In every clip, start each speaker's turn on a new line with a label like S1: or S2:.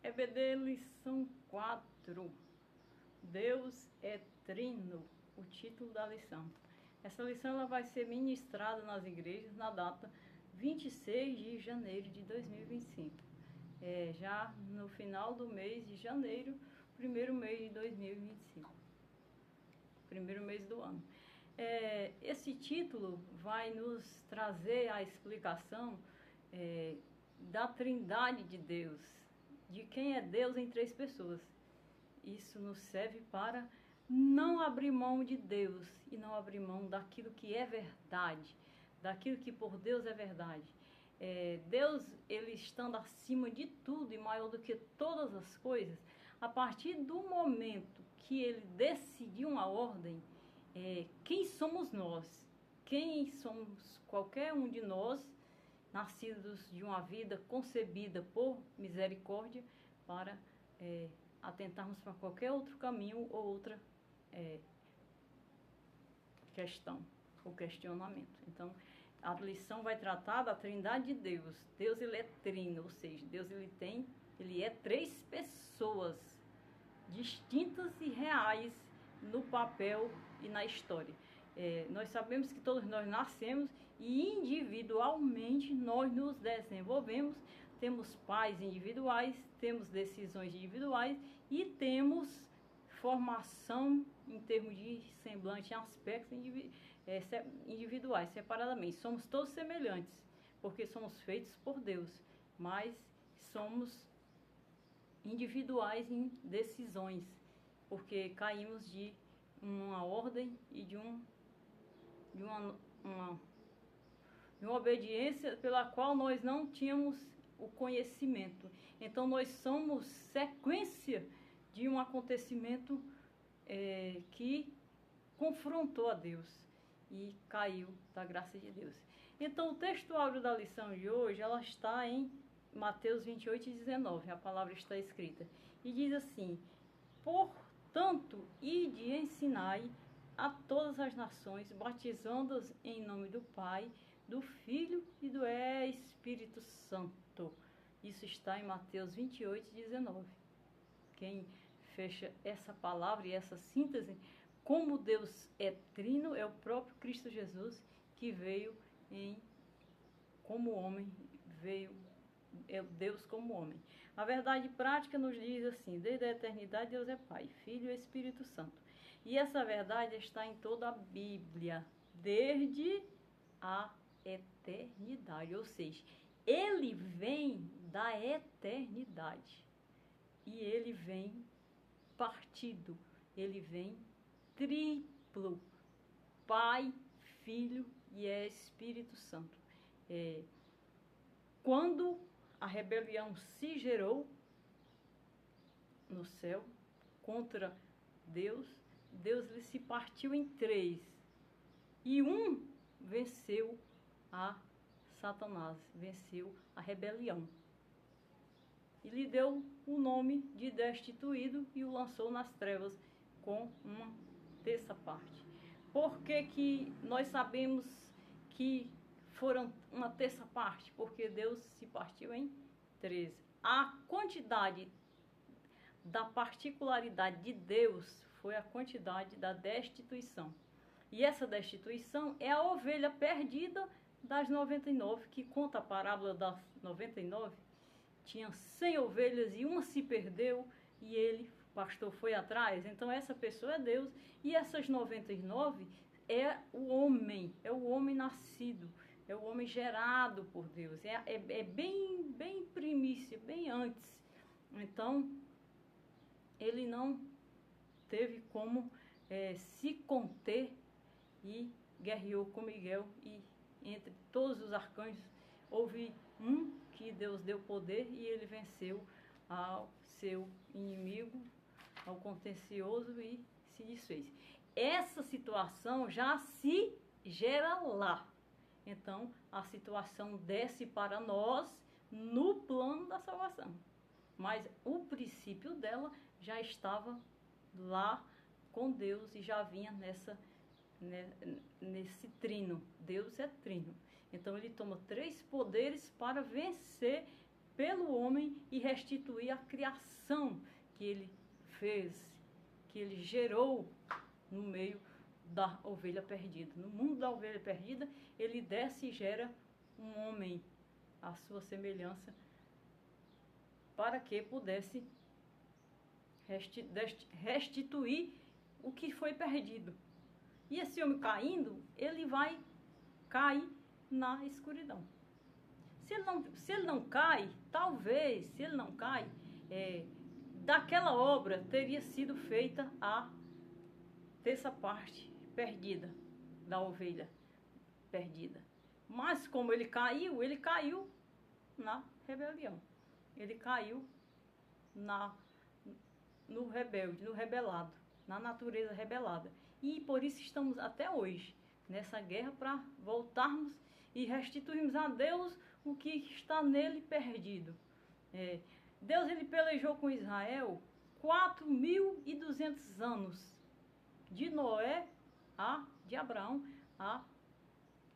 S1: EBD lição 4. Deus é trino, o título da lição. Essa lição ela vai ser ministrada nas igrejas na data 26 de janeiro de 2025. Já no final do mês de janeiro, primeiro mês de 2025. Primeiro mês do ano. Esse título vai nos trazer a explicação da trindade de Deus, de quem é Deus em três pessoas. Isso nos serve para não abrir mão de Deus e não abrir mão daquilo que é verdade, daquilo que por Deus é verdade. Deus, ele estando acima de tudo e maior do que todas as coisas, a partir do momento que ele decidiu uma ordem, quem somos nós? Quem somos qualquer um de nós, nascidos de uma vida concebida por misericórdia, para atentarmos para qualquer outro caminho ou outra questão ou questionamento. Então, a lição vai tratar da trindade de Deus. Deus, ele é trino, ou seja, Deus ele é três pessoas distintas e reais no papel e na história. Nós sabemos que todos nós nascemos e individualmente nós nos desenvolvemos, temos pais individuais, temos decisões individuais e temos formação em termos de semblante, em aspectos individuais, separadamente. Somos todos semelhantes, porque somos feitos por Deus, mas somos individuais em decisões, porque caímos de uma ordem e de uma obediência pela qual nós não tínhamos o conhecimento. Então nós somos sequência de um acontecimento que confrontou a Deus e caiu da graça de Deus. Então o texto áureo da lição de hoje, ela está em Mateus 28:19, a palavra está escrita, e diz assim: portanto, ide e ensinai a todas as nações, batizando-as em nome do Pai, do Filho e do Espírito Santo. Isso está em Mateus 28:19. Quem fecha essa palavra e essa síntese, como Deus é trino, é o próprio Cristo Jesus, que veio como homem, é Deus como homem. A verdade prática nos diz assim: desde a eternidade Deus é Pai, Filho e Espírito Santo. E essa verdade está em toda a Bíblia, desde a eternidade, ou seja, ele vem da eternidade e ele vem partido, ele vem triplo, Pai, Filho e Espírito Santo. Quando a rebelião se gerou no céu contra Deus, Deus ele se partiu em três e um venceu a Satanás, venceu a rebelião e lhe deu o nome de destituído e o lançou nas trevas com uma terça parte. Por que nós sabemos que foram uma terça parte? Porque Deus se partiu em 13. A quantidade da particularidade de Deus foi a quantidade da destituição. E essa destituição é a ovelha perdida das 99, que conta a parábola das 99. Tinha 100 ovelhas e uma se perdeu e ele, o pastor, foi atrás. Então essa pessoa é Deus e essas 99 é o homem nascido, é o homem gerado por Deus, é bem primícia, bem antes. Então ele não teve como se conter e guerreou com Miguel, e entre todos os arcanjos houve um que Deus deu poder e ele venceu ao seu inimigo, ao contencioso, e se desfez. Essa situação já se gera lá. Então a situação desce para nós no plano da salvação. Mas o princípio dela já estava lá com Deus e já vinha nesse trino. Deus é trino. Então ele toma três poderes para vencer pelo homem e restituir a criação que ele fez, que ele gerou no meio da ovelha perdida. No mundo da ovelha perdida, ele desce e gera um homem à sua semelhança, para que pudesse restituir o que foi perdido. E esse homem caindo, ele vai cair na escuridão. Se ele não cai, talvez, se ele não cai, daquela obra teria sido feita a terça parte perdida da ovelha perdida. Mas como ele caiu na rebelião. Ele caiu no rebelde, no rebelado, na natureza rebelada. E por isso estamos até hoje nessa guerra, para voltarmos e restituirmos a Deus o que está nele perdido. Deus, ele pelejou com Israel 4.200 anos, de Noé de Abraão a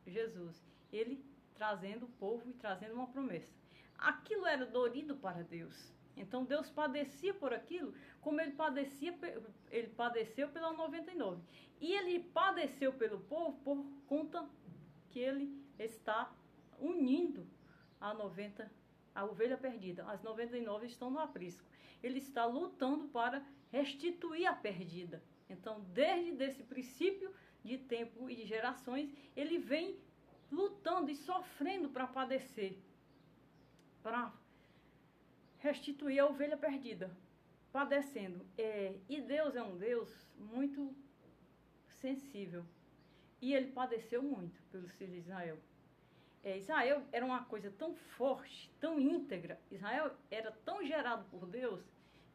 S1: Jesus. Ele trazendo o povo e trazendo uma promessa. Aquilo era dolorido para Deus. Então Deus padecia por aquilo, como ele padeceu pela 99. E ele padeceu pelo povo por conta que ele está unindo a ovelha perdida. As 99 estão no aprisco. Ele está lutando para restituir a perdida. Então, desde esse princípio de tempo e de gerações, ele vem lutando e sofrendo para padecer, para restituir a ovelha perdida, padecendo. E Deus é um Deus muito sensível. E ele padeceu muito pelos filhos de Israel. Israel era uma coisa tão forte, tão íntegra. Israel era tão gerado por Deus,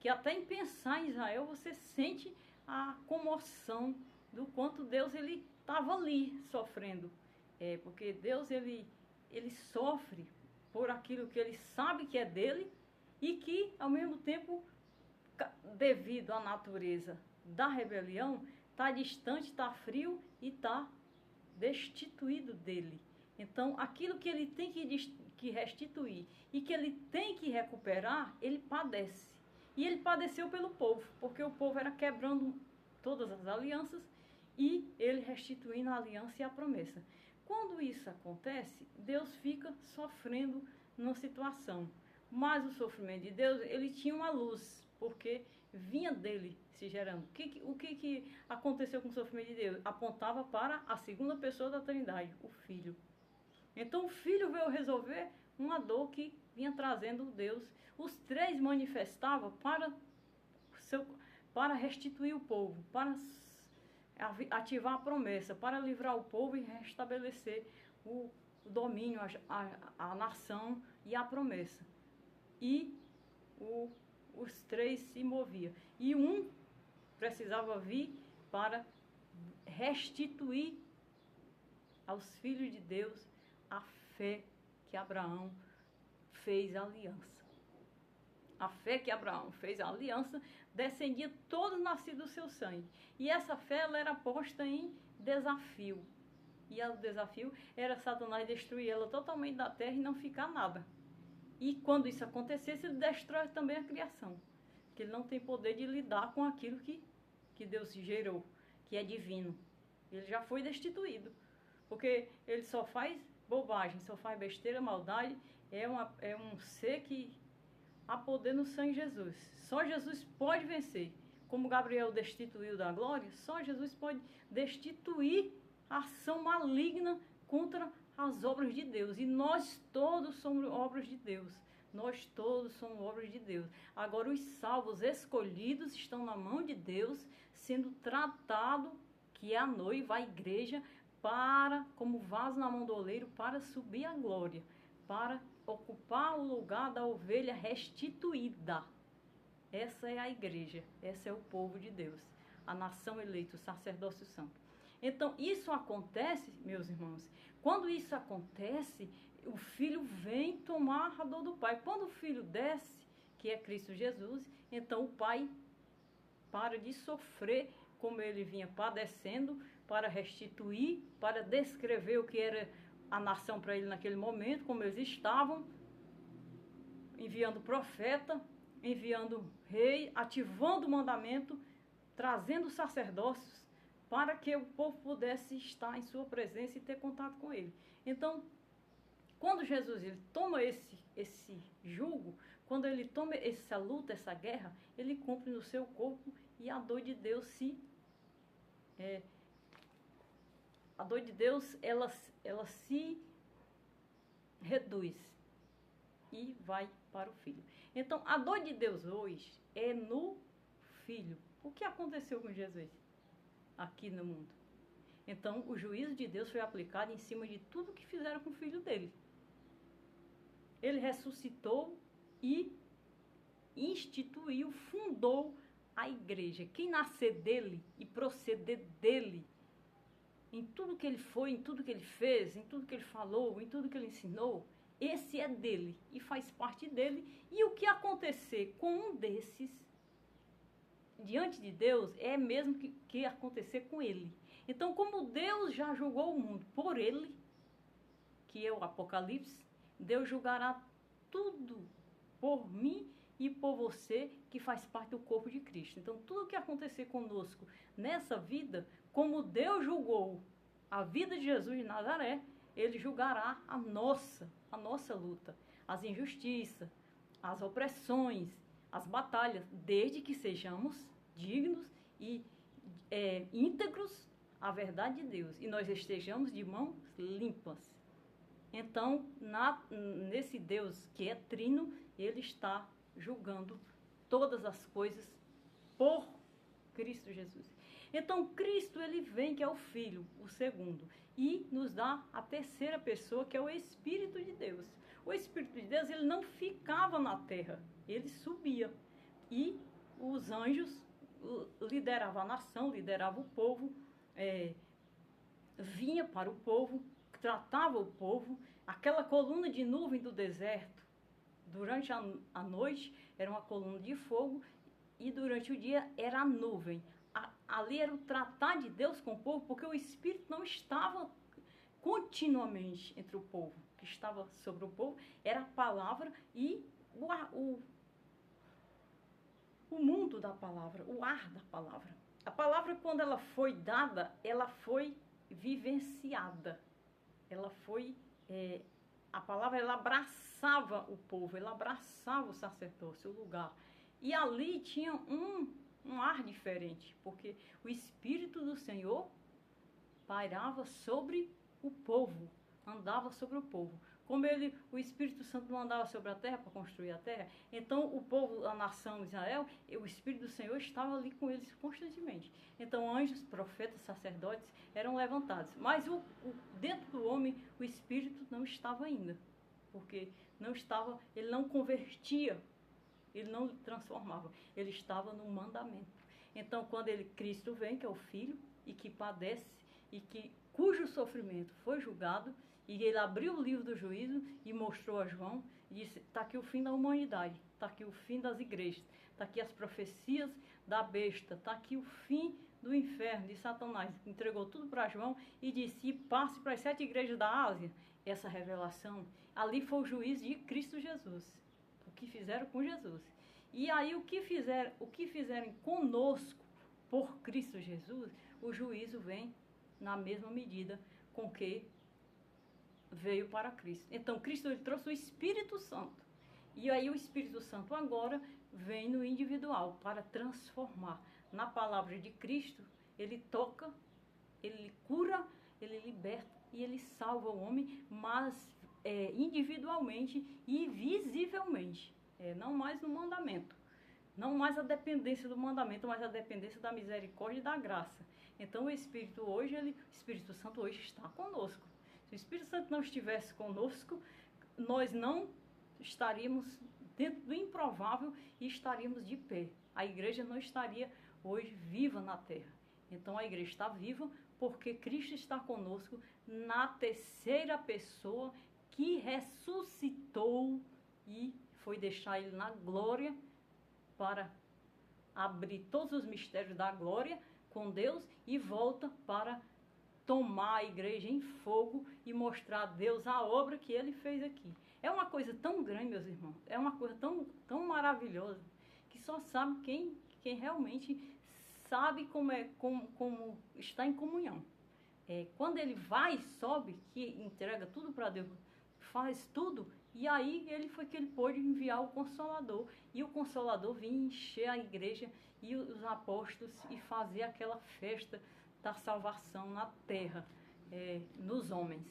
S1: que até em pensar em Israel você sente a comoção do quanto Deus ele estava ali sofrendo. Porque Deus ele sofre por aquilo que ele sabe que é dele, e que, ao mesmo tempo, devido à natureza da rebelião, está distante, está frio e está destituído dele. Então, aquilo que ele tem que restituir e que ele tem que recuperar, ele padece. E ele padeceu pelo povo, porque o povo era quebrando todas as alianças e ele restituindo a aliança e a promessa. Quando isso acontece, Deus fica sofrendo numa situação. Mas o sofrimento de Deus, ele tinha uma luz, porque vinha dele se gerando. O que aconteceu com o sofrimento de Deus? Apontava para a segunda pessoa da Trindade, o Filho. Então o Filho veio resolver uma dor que vinha trazendo Deus. Os três manifestavam para restituir o povo, para ativar a promessa, para livrar o povo e restabelecer o domínio, a nação e a promessa. E os três se moviam. E um precisava vir para restituir aos filhos de Deus a fé que Abraão fez a aliança. A fé que Abraão fez a aliança descendia todos nascidos do seu sangue. E essa fé ela era posta em desafio. E o desafio era Satanás destruir ela totalmente da terra e não ficar nada. E quando isso acontecesse, ele destrói também a criação. Porque ele não tem poder de lidar com aquilo que Deus gerou, que é divino. Ele já foi destituído. Porque ele só faz bobagem, só faz besteira, maldade. É um ser que há poder no sangue de Jesus. Só Jesus pode vencer. Como Gabriel destituiu da glória, só Jesus pode destituir a ação maligna contra as obras de Deus. E nós todos somos obras de Deus. Nós todos somos obras de Deus. Agora os salvos escolhidos estão na mão de Deus, sendo tratado, que é a noiva, a igreja, como vaso na mão do oleiro, para subir a glória, para ocupar o lugar da ovelha restituída. Essa é a igreja, esse é o povo de Deus, a nação eleita, o sacerdócio santo. Então, isso acontece, meus irmãos, quando isso acontece, o filho vem tomar a dor do pai. Quando o filho desce, que é Cristo Jesus, então o pai para de sofrer como ele vinha padecendo, para restituir, para descrever o que era a nação para ele naquele momento, como eles estavam enviando profeta, enviando rei, ativando o mandamento, trazendo sacerdócios para que o povo pudesse estar em sua presença e ter contato com ele. Então, quando Jesus ele toma esse jugo, quando ele toma essa luta, essa guerra, ele cumpre no seu corpo e a dor de Deus ela se reduz e vai para o Filho. Então, a dor de Deus hoje é no Filho. O que aconteceu com Jesus aqui no mundo? Então, o juízo de Deus foi aplicado em cima de tudo que fizeram com o Filho dele. Ele ressuscitou e instituiu, fundou a igreja. Quem nascer dele e proceder dele, em tudo que ele foi, em tudo que ele fez, em tudo que ele falou, em tudo que ele ensinou, esse é dele e faz parte dele. E o que acontecer com um desses, diante de Deus, é mesmo que acontecer com ele. Então, como Deus já julgou o mundo por ele, que é o Apocalipse, Deus julgará tudo por mim e por você, que faz parte do corpo de Cristo. Então, tudo que acontecer conosco nessa vida, como Deus julgou a vida de Jesus de Nazaré, ele julgará a nossa luta, as injustiças, as opressões, as batalhas, desde que sejamos dignos e íntegros à verdade de Deus e nós estejamos de mãos limpas. Então, nesse Deus que é trino, ele está julgando todas as coisas por Cristo Jesus. Então, Cristo, ele vem, que é o Filho, o segundo, e nos dá a terceira pessoa, que é o Espírito de Deus. O Espírito de Deus, ele não ficava na terra, ele subia. E os anjos lideravam a nação, lideravam o povo, vinha para o povo, tratava o povo. Aquela coluna de nuvem do deserto, durante a noite, era uma coluna de fogo, e durante o dia era a nuvem. Ali era o tratar de Deus com o povo, porque o Espírito não estava continuamente entre o povo. O que estava sobre o povo era a palavra e o mundo da palavra, o ar da palavra. A palavra, quando ela foi dada, ela foi vivenciada. Ela foi... a palavra, ela abraçava o povo, ela abraçava o sacerdócio, o lugar. E ali tinha um ar diferente, porque o Espírito do Senhor pairava sobre o povo, andava sobre o povo. Como o Espírito Santo não andava sobre a terra para construir a terra, então o povo, a nação de Israel, o Espírito do Senhor estava ali com eles constantemente. Então anjos, profetas, sacerdotes eram levantados. Mas dentro do homem, o Espírito não estava ainda, porque ele não convertia, ele não transformava, ele estava no mandamento. Então, quando Cristo vem, que é o Filho, e que padece, e cujo sofrimento foi julgado, e ele abriu o livro do juízo e mostrou a João, e disse: está aqui o fim da humanidade, está aqui o fim das igrejas, está aqui as profecias da besta, está aqui o fim do inferno, de Satanás. Entregou tudo para João e disse: passe para as 7 igrejas da Ásia. Essa revelação, ali foi o juízo de Cristo Jesus, o que fizeram com Jesus. E aí o que fizerem conosco por Cristo Jesus, o juízo vem na mesma medida com que veio para Cristo. Então Cristo, ele trouxe o Espírito Santo. E aí o Espírito Santo agora vem no individual para transformar. Na palavra de Cristo, ele toca, ele cura, ele liberta e ele salva o homem, mas individualmente e visivelmente. Não mais no mandamento, não mais a dependência do mandamento, mas a dependência da misericórdia e da graça. Então o Espírito Santo hoje está conosco. Se o Espírito Santo não estivesse conosco, nós não estaríamos dentro do improvável e estaríamos de pé. A igreja não estaria hoje viva na terra. Então a igreja está viva porque Cristo está conosco na terceira pessoa, que ressuscitou e foi deixar ele na glória para abrir todos os mistérios da glória com Deus e volta para tomar a igreja em fogo e mostrar a Deus a obra que ele fez aqui. É uma coisa tão grande, meus irmãos, é uma coisa tão maravilhosa, que só sabe quem realmente sabe como está em comunhão. Quando ele vai, sobe, que entrega tudo para Deus, faz tudo, e aí ele pôde enviar o Consolador. E o Consolador vinha encher a igreja e os apóstolos e fazer aquela festa da salvação na terra, nos homens,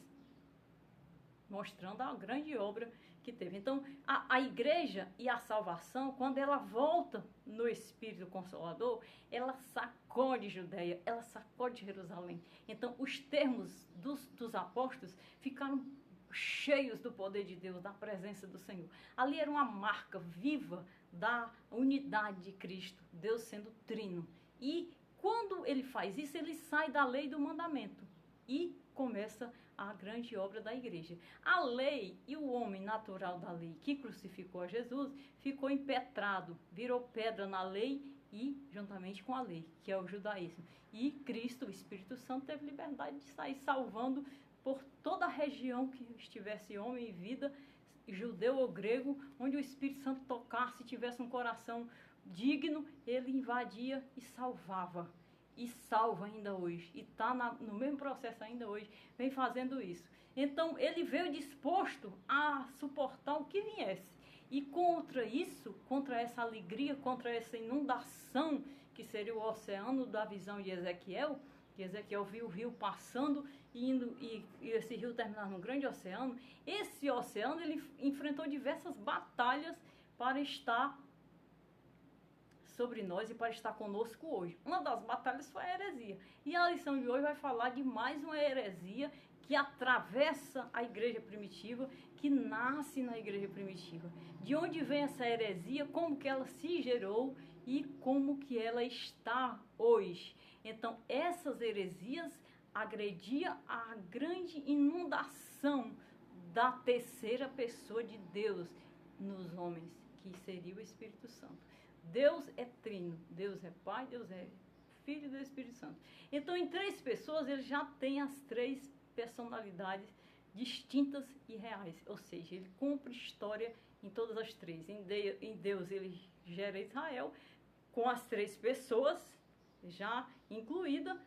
S1: mostrando a grande obra que teve. Então, a igreja e a salvação, quando ela volta no Espírito Consolador, ela sacode Judeia, ela sacode Jerusalém. Então, os termos dos apóstolos ficaram cheios do poder de Deus, da presença do Senhor. Ali era uma marca viva da unidade de Cristo, Deus sendo trino. E quando ele faz isso, ele sai da lei e do mandamento e começa a grande obra da igreja. A lei e o homem natural da lei que crucificou a Jesus ficou impetrado, virou pedra na lei e juntamente com a lei, que é o judaísmo. E Cristo, o Espírito Santo, teve liberdade de sair salvando por toda a região que estivesse homem e vida, judeu ou grego, onde o Espírito Santo tocasse, tivesse um coração digno, ele invadia e salvava. E salva ainda hoje. E está no mesmo processo ainda hoje, vem fazendo isso. Então, ele veio disposto a suportar o que viesse. E contra isso, contra essa alegria, contra essa inundação, que seria o oceano da visão de Ezequiel, que Ezequiel viu o rio passando e esse rio terminar num grande oceano. Esse oceano, ele enfrentou diversas batalhas para estar sobre nós e para estar conosco hoje. Uma das batalhas foi a heresia. E a lição de hoje vai falar de mais uma heresia que atravessa a igreja primitiva, que nasce na igreja primitiva. De onde vem essa heresia, como que ela se gerou e como que ela está hoje. Então, essas heresias agrediam a grande inundação da terceira pessoa de Deus nos homens, que seria o Espírito Santo. Deus é trino, Deus é Pai, Deus é Filho do Espírito Santo. Então, em três pessoas, ele já tem as três personalidades distintas e reais. Ou seja, ele cumpre história em todas as três. Em Deus, ele gera Israel com as três pessoas já incluída,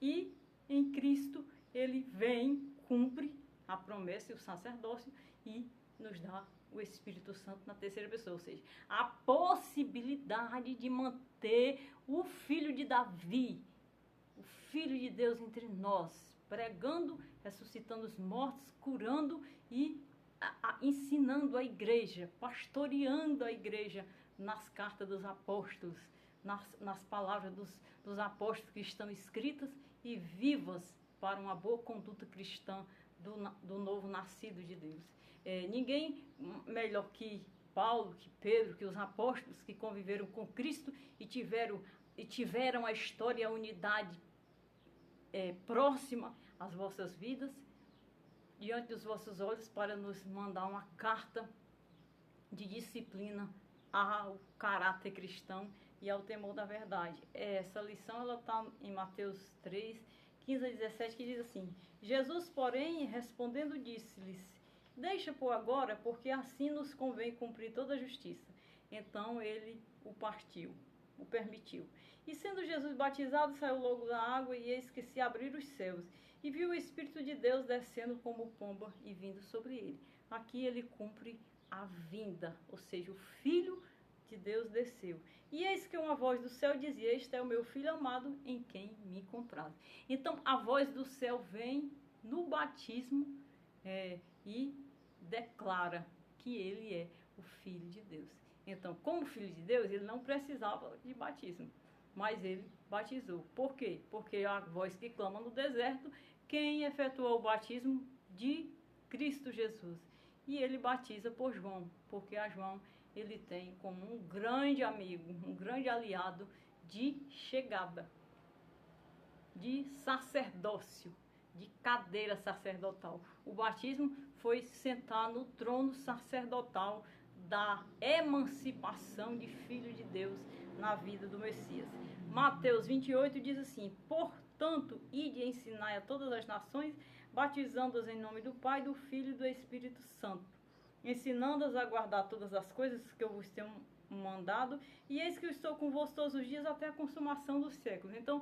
S1: e em Cristo ele vem, cumpre a promessa e o sacerdócio e nos dá o Espírito Santo na terceira pessoa, ou seja, a possibilidade de manter o filho de Davi, o filho de Deus entre nós, pregando, ressuscitando os mortos, curando e ensinando a igreja, pastoreando a igreja nas cartas dos apóstolos, nas palavras dos apóstolos que estão escritas e vivas para uma boa conduta cristã do novo nascido de Deus. Ninguém melhor que Paulo, que Pedro, que os apóstolos que conviveram com Cristo e tiveram a história e a unidade próxima às vossas vidas, diante dos vossos olhos, para nos mandar uma carta de disciplina ao caráter cristão e ao temor da verdade. Essa lição ela está em Mateus 3, 15 a 17, que diz assim: Jesus, porém, respondendo, disse-lhes: deixa por agora, porque assim nos convém cumprir toda a justiça. Então ele o permitiu. E sendo Jesus batizado, saiu logo da água, e eis que se abriram os céus, e viu o Espírito de Deus descendo como pomba e vindo sobre ele. Aqui ele cumpre a vinda, ou seja, o Filho de Deus desceu. E eis que uma voz do céu dizia: este é o meu Filho amado, em quem me comprazo. Então a voz do céu vem no batismo e declara que ele é o Filho de Deus. Então, como Filho de Deus, ele não precisava de batismo, mas ele batizou. Por quê? Porque a voz que clama no deserto, quem efetuou o batismo? De Cristo Jesus. E ele batiza por João, porque a João ele tem como um grande amigo, um grande aliado de chegada, de sacerdócio, de cadeira sacerdotal. O batismo foi sentar no trono sacerdotal da emancipação de Filho de Deus na vida do Messias. Mateus 28 diz assim: portanto, ide e ensinai a todas as nações, batizando-as em nome do Pai, do Filho e do Espírito Santo, ensinando-os a guardar todas as coisas que eu vos tenho mandado, e eis que eu estou convosco todos os dias até a consumação dos séculos. Então,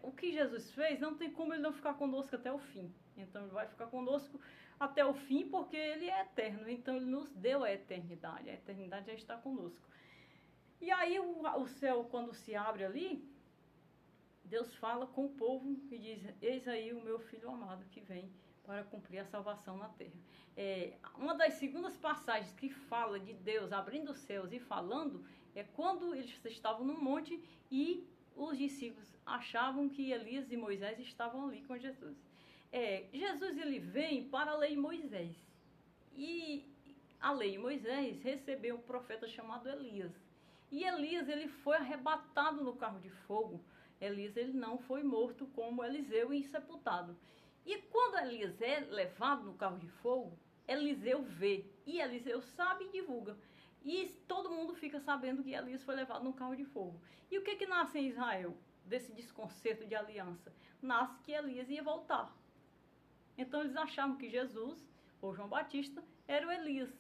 S1: o que Jesus fez, não tem como ele não ficar conosco até o fim. Então, ele vai ficar conosco até o fim, porque ele é eterno. Então, ele nos deu a eternidade já está conosco. E aí, o céu, quando se abre ali, Deus fala com o povo e diz: eis aí o meu filho amado que vem para cumprir a salvação na terra. Uma das segundas passagens que fala de Deus abrindo os céus e falando é quando eles estavam no monte e os discípulos achavam que Elias e Moisés estavam ali com Jesus. Jesus ele vem para a lei de Moisés. E a lei de Moisés recebeu um profeta chamado Elias. E Elias ele foi arrebatado no carro de fogo. Elias ele não foi morto como Eliseu e sepultado. E quando Elias é levado no carro de fogo, Eliseu vê. E Eliseu sabe e divulga. E todo mundo fica sabendo que Elias foi levado no carro de fogo. E o que nasce em Israel desse desconcerto de aliança? Nasce que Elias ia voltar. Então eles achavam que Jesus, ou João Batista, era o Elias.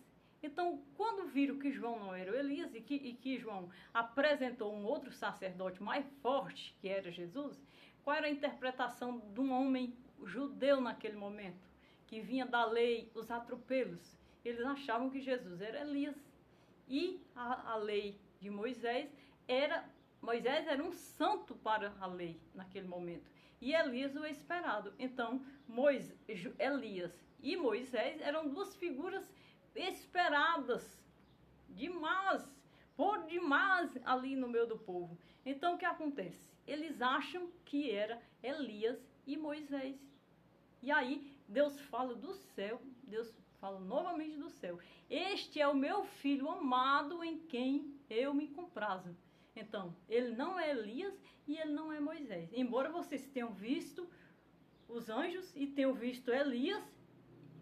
S1: Então, quando viram que João não era o Elias e que João apresentou um outro sacerdote mais forte, que era Jesus, qual era a interpretação de um homem judeu naquele momento, que vinha da lei, os atropelos? Eles achavam que Jesus era Elias. E a lei de Moisés era um santo para a lei naquele momento. E Elias o esperado. Então, Elias e Moisés eram duas figuras esperadas por demais ali no meio do povo. Então o que acontece? Eles acham que era Elias e Moisés. E aí Deus fala do céu, Deus fala novamente do céu: este é o meu filho amado em quem eu me comprazo. Então, ele não é Elias e ele não é Moisés. Embora vocês tenham visto os anjos e tenham visto Elias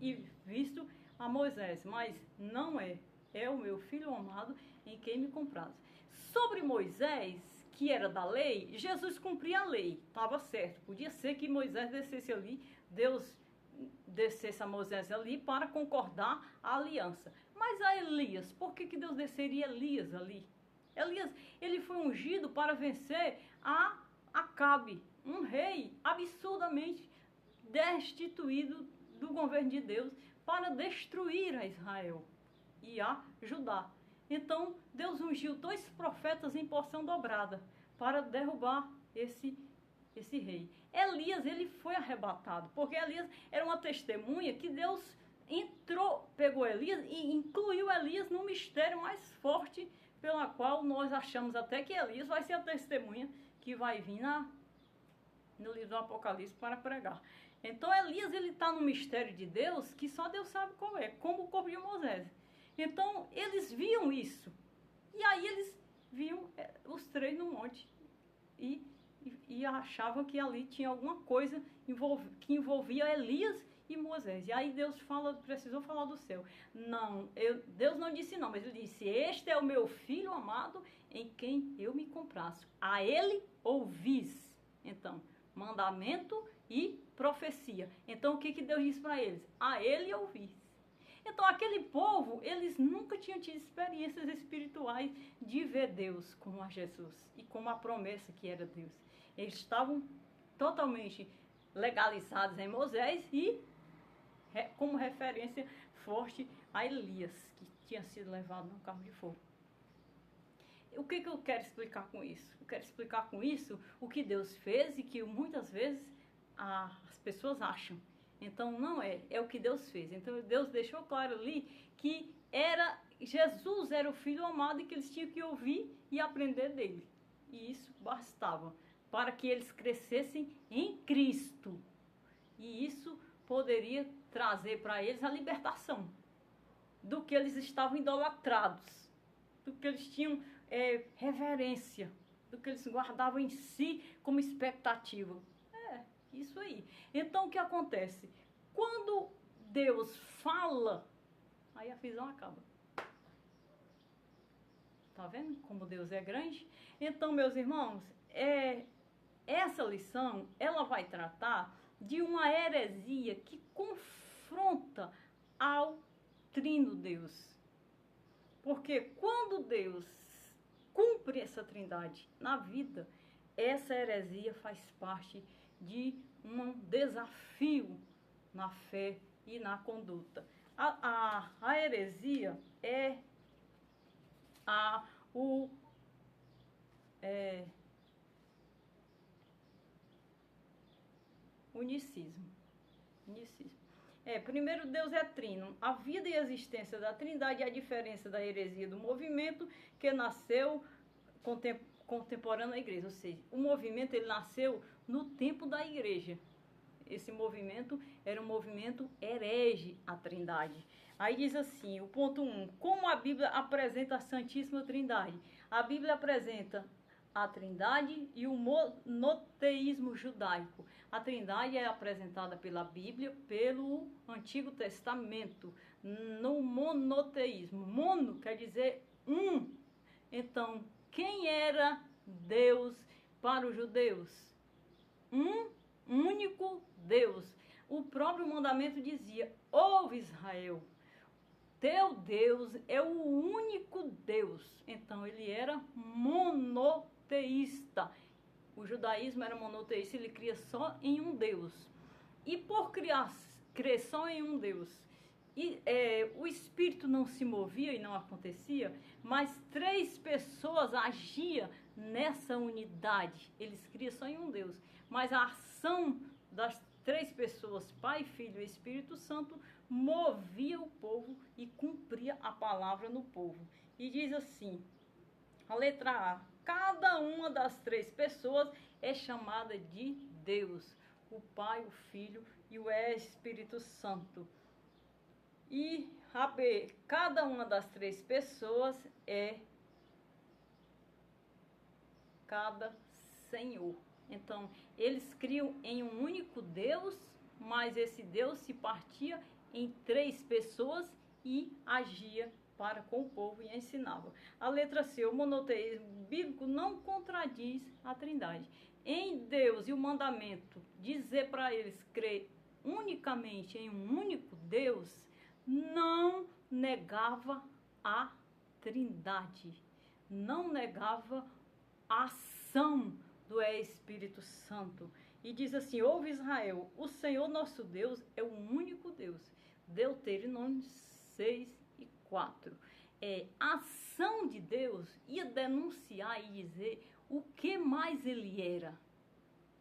S1: e visto a Moisés, mas não é o meu filho amado em quem me comprazo. Sobre Moisés, que era da lei, Jesus cumpria a lei, estava certo. Podia ser que Moisés descesse ali, Deus descesse a Moisés ali para concordar a aliança. Mas a Elias, por que Deus desceria Elias ali? Elias, ele foi ungido para vencer a Acabe, um rei absurdamente destituído do governo de Deus, para destruir a Israel e a Judá. Então, Deus ungiu 2 profetas em porção dobrada para derrubar esse rei. Elias, ele foi arrebatado, porque Elias era uma testemunha que Deus pegou Elias e incluiu Elias no mistério mais forte, pela qual nós achamos até que Elias vai ser a testemunha que vai vir no livro do Apocalipse para pregar. Então Elias, ele está no mistério de Deus que só Deus sabe como o corpo de Moisés. Então eles viam isso. E aí eles viam os 3 no monte. E achavam que ali tinha alguma coisa que envolvia Elias e Moisés. E aí Deus precisou falar do céu. Não, Deus não disse não, mas ele disse: este é o meu filho amado em quem eu me comprazo. A ele ouvis. Então, mandamento e profecia. Então o que Deus disse para eles? A ele ouvis. Então aquele povo, eles nunca tinham tido experiências espirituais de ver Deus como a Jesus e como a promessa que era Deus. Eles estavam totalmente legalizados em Moisés e como referência forte a Elias, que tinha sido levado no carro de fogo. O que eu quero explicar com isso? Eu quero explicar com isso o que Deus fez e que muitas vezes as pessoas acham. Então não é o que Deus fez. Então Deus deixou claro ali que Jesus era o filho amado e que eles tinham que ouvir e aprender dele. E isso bastava para que eles crescessem em Cristo. E isso poderia trazer para eles a libertação do que eles estavam idolatrados, do que eles tinham reverência, do que eles guardavam em si como expectativa. Isso aí. Então o que acontece? Quando Deus fala, aí a visão acaba. Tá vendo como Deus é grande? Então, meus irmãos, essa lição, ela vai tratar de uma heresia que confronta ao trino Deus. Porque quando Deus cumpre essa trindade na vida, essa heresia faz parte de um desafio na fé e na conduta. A heresia é o unicismo. Primeiro, Deus é trino. A vida e a existência da trindade é a diferença da heresia do movimento que nasceu contemporâneo à igreja. Ou seja, o movimento ele nasceu no tempo da igreja. Esse movimento era um movimento herege à trindade. Aí diz assim, o ponto 1, como a Bíblia apresenta a Santíssima Trindade? A Bíblia apresenta a trindade e o monoteísmo judaico. A trindade é apresentada pela Bíblia, pelo Antigo Testamento, no monoteísmo. Mono quer dizer um. Então, quem era Deus para os judeus? Um único Deus. O próprio mandamento dizia, ouve Israel, teu Deus é o único Deus. Então, ele era monoteísta. O judaísmo era monoteísta, ele cria só em um Deus. E por crer só em um Deus, o Espírito não se movia e não acontecia, mas 3 pessoas agiam nessa unidade. Eles criam só em um Deus. Mas a ação das 3 pessoas, Pai, Filho e Espírito Santo, movia o povo e cumpria a palavra no povo. E diz assim, a letra A, cada uma das 3 pessoas é chamada de Deus, o Pai, o Filho e o Espírito Santo. E a B, cada uma das 3 pessoas é cada Senhor. Então, eles criam em um único Deus, mas esse Deus se partia em 3 pessoas e agia para com o povo e ensinava. A letra C, o monoteísmo bíblico não contradiz a trindade. Em Deus e o mandamento dizer para eles crer unicamente em um único Deus, não negava a trindade, não negava a ação do Espírito Santo. E diz assim, ouve Israel, o Senhor nosso Deus é o único Deus. Deuteronômio 6:4. A ação de Deus ia denunciar e dizer o que mais ele era.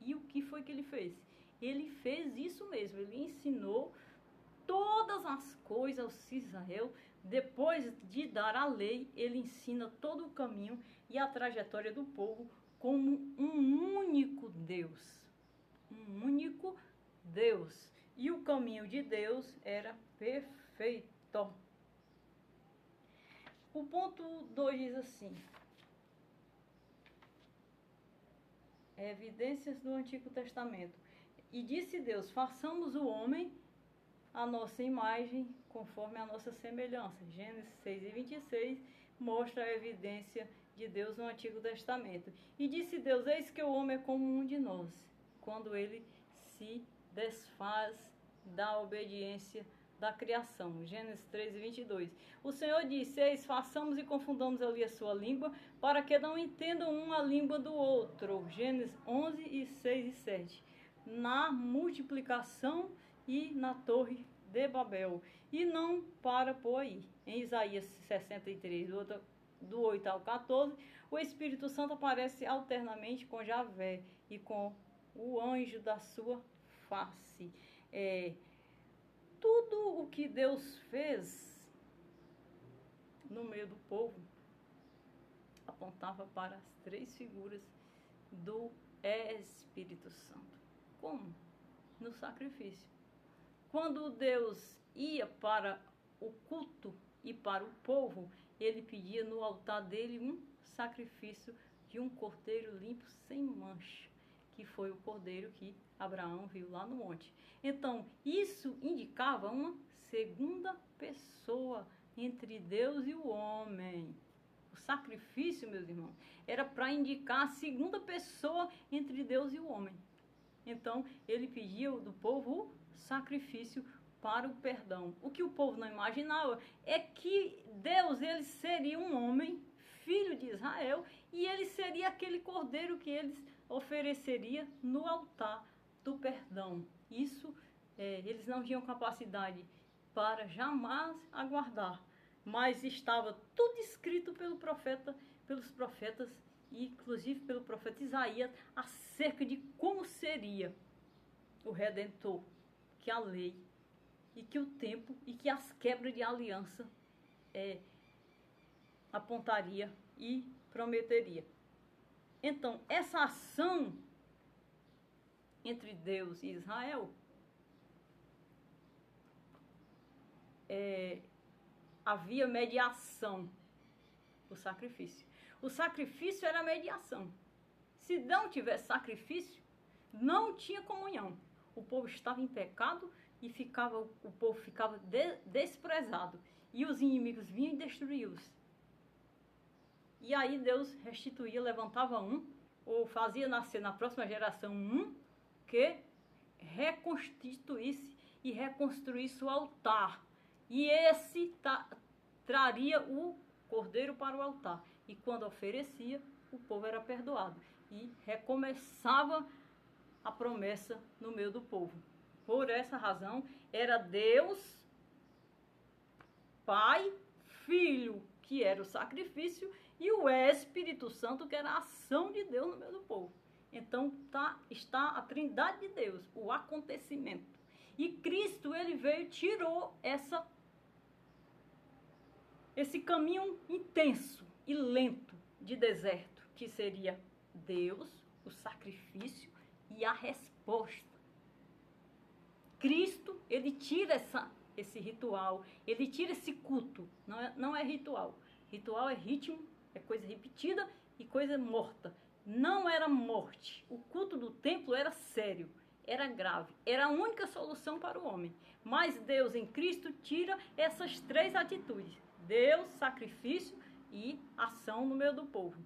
S1: E o que foi que ele fez? Ele fez isso mesmo, ele ensinou todas as coisas ao Israel. Depois de dar a lei, ele ensina todo o caminho e a trajetória do povo como um único Deus. Um único Deus. E o caminho de Deus era perfeito. O ponto 2 diz assim, evidências do Antigo Testamento. E disse Deus, façamos o homem a nossa imagem, conforme a nossa semelhança. Gênesis 6:26 mostra a evidência de Deus no Antigo Testamento. E disse Deus, eis que o homem é como um de nós, quando ele se desfaz da obediência da criação. Gênesis 13:22. O Senhor disse, eis, façamos e confundamos ali a sua língua, para que não entendam um a língua do outro. Gênesis 11:6-7. Na multiplicação e na torre de Babel. E não para por aí. Em Isaías 63, do 8 ao 14, o Espírito Santo aparece alternamente com Javé e com o anjo da sua face. Tudo o que Deus fez no meio do povo apontava para as 3 figuras do Espírito Santo. Como? No sacrifício. Quando Deus ia para o culto e para o povo, ele pedia no altar dele um sacrifício de um cordeiro limpo sem mancha, que foi o cordeiro que Abraão viu lá no monte. Então, isso indicava uma segunda pessoa entre Deus e o homem. O sacrifício, meus irmãos, era para indicar a segunda pessoa entre Deus e o homem. Então, ele pedia do povo o sacrifício para o perdão. O que o povo não imaginava é que Deus, ele seria um homem, filho de Israel, e ele seria aquele cordeiro que eles ofereceria no altar do perdão. Isso eles não tinham capacidade para jamais aguardar, mas estava tudo escrito pelos profetas, e inclusive pelo profeta Isaías, acerca de como seria o Redentor, que a lei e que o tempo e que as quebras de aliança apontaria e prometeria. Então, essa ação entre Deus e Israel havia mediação, o sacrifício. O sacrifício era a mediação. Se não tivesse sacrifício, não tinha comunhão. O povo estava em pecado e o povo ficava desprezado. E os inimigos vinham e destruíam-os. E aí Deus restituía, levantava um, ou fazia nascer na próxima geração um, que reconstituísse e reconstruísse o altar. E esse traria o cordeiro para o altar. E quando oferecia, o povo era perdoado. E recomeçava a promessa no meio do povo. Por essa razão, era Deus, Pai, Filho, que era o sacrifício, e o Espírito Santo, que era a ação de Deus no meio do povo. Então, está a trindade de Deus, o acontecimento. E Cristo, ele veio e tirou esse caminho intenso e lento de deserto, que seria Deus, o sacrifício e a resposta. Cristo, ele tira esse ritual, ele tira esse culto. Não é ritual. Ritual é ritmo, é coisa repetida e coisa morta. Não era morte. O culto do templo era sério, era grave, era a única solução para o homem. Mas Deus em Cristo tira essas três atitudes: Deus, sacrifício e ação no meio do povo.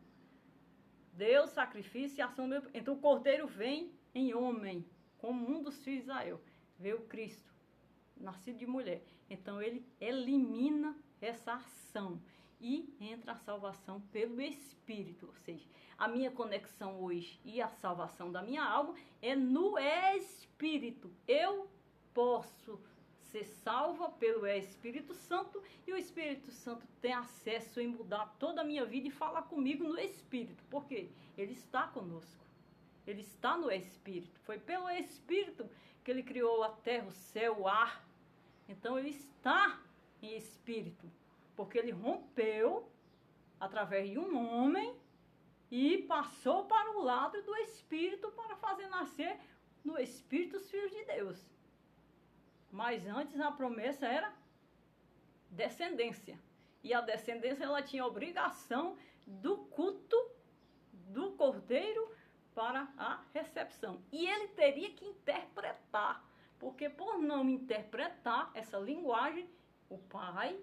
S1: Deus, sacrifício e ação no meio do povo. Então o cordeiro vem em homem, como um dos filhos de Israel. Veio Cristo, nascido de mulher. Então ele elimina essa ação e entra a salvação pelo Espírito. Ou seja, a minha conexão hoje e a salvação da minha alma é no Espírito. Eu posso ser salva pelo Espírito Santo, e o Espírito Santo tem acesso em mudar toda a minha vida e falar comigo no Espírito. Por quê? Ele está conosco. Ele está no Espírito. Foi pelo Espírito que ele criou a terra, o céu, o ar. Então ele está em Espírito, porque ele rompeu através de um homem e passou para o lado do Espírito para fazer nascer no Espírito os filhos de Deus. Mas antes a promessa era descendência. E a descendência, ela tinha a obrigação do culto do cordeiro para a recepção. E ele teria que interpretar, porque por não interpretar essa linguagem, o Pai,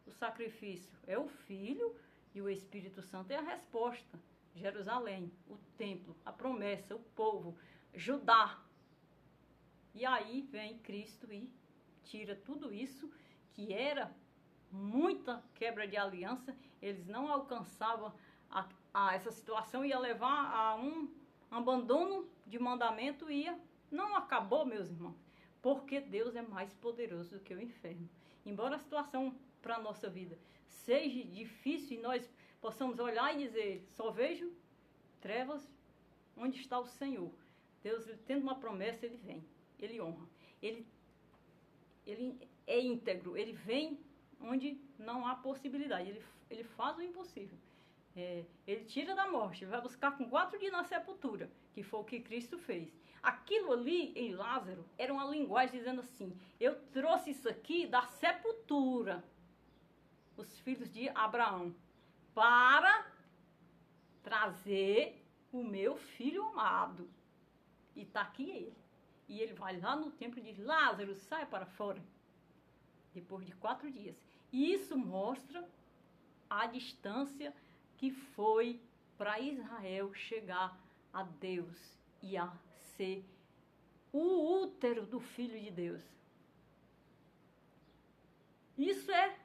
S1: o sacrifício é o Filho e o Espírito Santo é a resposta. Jerusalém, o templo, a promessa, o povo, Judá. E aí vem Cristo e tira tudo isso, que era muita quebra de aliança. Eles não alcançavam a essa situação, ia levar a um abandono de mandamento, não acabou, meus irmãos, porque Deus é mais poderoso do que o inferno. Embora a situação para a nossa vida seja difícil e nós possamos olhar e dizer, só vejo trevas, onde está o Senhor? Deus, ele tendo uma promessa, ele vem, ele honra, ele é íntegro, ele vem onde não há possibilidade, ele faz o impossível. Ele tira da morte, ele vai buscar com 4 dias na sepultura, que foi o que Cristo fez. Aquilo ali em Lázaro era uma linguagem dizendo assim, eu trouxe isso aqui da sepultura, os filhos de Abraão, para trazer o meu filho amado. E está aqui ele. E ele vai lá no templo e diz, Lázaro, sai para fora. Depois de 4 dias. E isso mostra a distância que foi para Israel chegar a Deus e a ser o útero do Filho de Deus. Isso é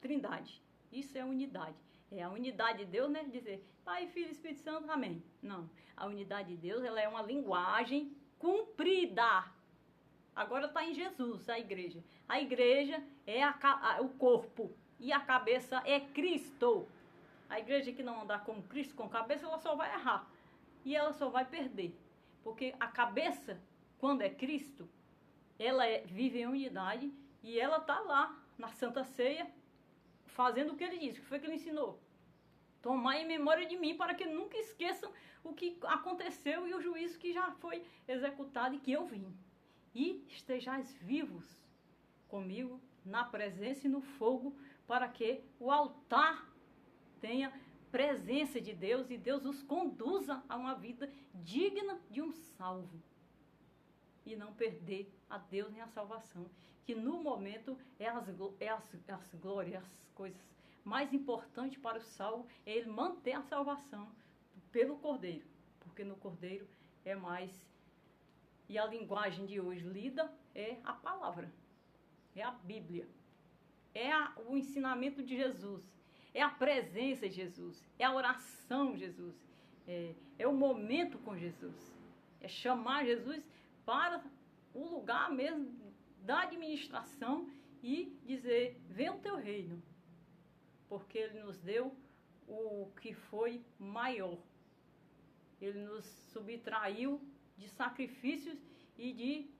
S1: trindade. Isso é unidade. É a unidade de Deus, né? Dizer Pai, Filho e Espírito Santo, amém. Não. A unidade de Deus, ela é uma linguagem cumprida. Agora está em Jesus, a igreja. A igreja é o corpo e a cabeça é Cristo. A igreja que não andar como Cristo, com cabeça, ela só vai errar. E ela só vai perder. Porque a cabeça, quando é Cristo, ela vive em unidade e ela está lá na Santa Ceia, fazendo o que ele disse, o que foi que ele ensinou. Tomar em memória de mim, para que nunca esqueçam o que aconteceu e o juízo que já foi executado e que eu vim. E estejais vivos comigo na presença e no fogo, para que o altar tenha presença de Deus e Deus os conduza a uma vida digna de um salvo. E não perder a Deus nem a salvação. Que no momento é as glórias, as coisas mais importantes para o salvo, é ele manter a salvação pelo Cordeiro. Porque no Cordeiro é mais. E a linguagem de hoje lida é a palavra, é a Bíblia, é o ensinamento de Jesus, é a presença de Jesus, é a oração de Jesus, é o momento com Jesus, é chamar Jesus para o lugar mesmo da administração e dizer, venha o teu reino, porque ele nos deu o que foi maior, ele nos subtraiu de sacrifícios e de